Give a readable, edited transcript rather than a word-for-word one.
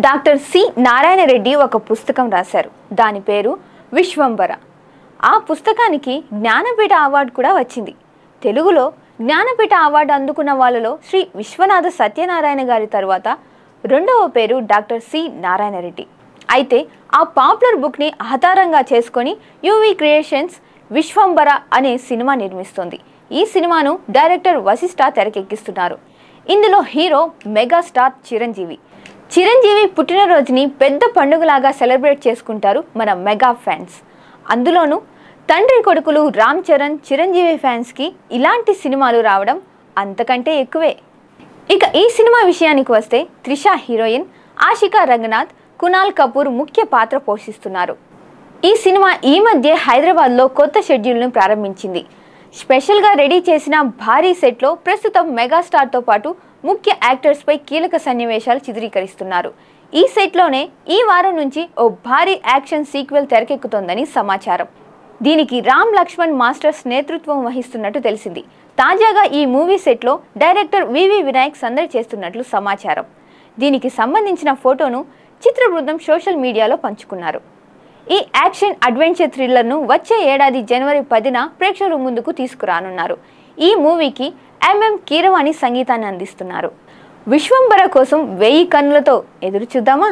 Doctor C Narayana Reddy ఒక పుస్తకం రాశారు. దాని పేరు విశ్వంబర. ఆ పుస్తకానికి జ్ఞానపీఠ అవార్డు కూడా వచ్చింది. తెలుగులో జ్ఞానపీఠ అవార్డు అందుకున్న వాళ్ళలో శ్రీ విశ్వనాథ సత్యనారాయణ గారి తర్వాత రెండవ పేరు డాక్టర్ సి నారాయణ రెడ్డి. అయితే ఆ పాపులర్ బుక్ని ఆధారంగా చేసుకొని యువి క్రియేషన్స్ విశ్వంబర అనే సినిమా నిర్మిస్తోంది. ఈ సినిమాను డైరెక్టర్ వశిష్ఠ తెరకెక్కిస్తున్నారు. ఇందులో హీరో మెగాస్టార్ చిరంజీవి. చిరంజీవి పుట్టినరోజుని పెద్ద పండుగలాగా సెలబ్రేట్ చేసుకుంటారు మన మెగా ఫ్యాన్స్. అందులోనూ తండ్రి కొడుకులు రామ్ చరణ్, చిరంజీవి ఫ్యాన్స్కి ఇలాంటి సినిమాలు రావడం అంతకంటే ఎక్కువే. ఇక ఈ సినిమా విషయానికి వస్తే త్రిష హీరోయిన్, ఆషికా రంగనాథ్, కునాల్ కపూర్ ముఖ్య పాత్ర పోషిస్తున్నారు. ఈ సినిమా ఈ మధ్య హైదరాబాద్లో కొత్త షెడ్యూల్ను ప్రారంభించింది. స్పెషల్గా రెడీ చేసిన భారీ సెట్లో ప్రస్తుతం మెగాస్టార్తో పాటు ముఖ్య యాక్టర్స్పై కీలక సన్నివేశాలు చిత్రీకరిస్తున్నారు. ఈ సెట్లోనే ఈ వారం నుంచి ఓ భారీ యాక్షన్ సీక్వెల్ తెరకెక్కుతోందని సమాచారం. దీనికి రామ్ లక్ష్మణ్ మాస్టర్స్ నేతృత్వం వహిస్తున్నట్టు తెలిసింది. తాజాగా ఈ మూవీ సెట్లో డైరెక్టర్ వివి వినాయక్ సందడి చేస్తున్నట్లు సమాచారం. దీనికి సంబంధించిన ఫోటోను చిత్ర బృందం సోషల్ మీడియాలో పంచుకున్నారు. ఈ యాక్షన్ అడ్వెంచర్ థ్రిల్లర్ను వచ్చే ఏడాది జనవరి 10న ప్రేక్షకుల ముందుకు తీసుకురానున్నారు. ఈ మూవీకి ఎంఎం కీరవాణి సంగీతాన్ని అందిస్తున్నారు. విశ్వంబర కోసం 1000 కన్నులతో ఎదురు చూద్దామా?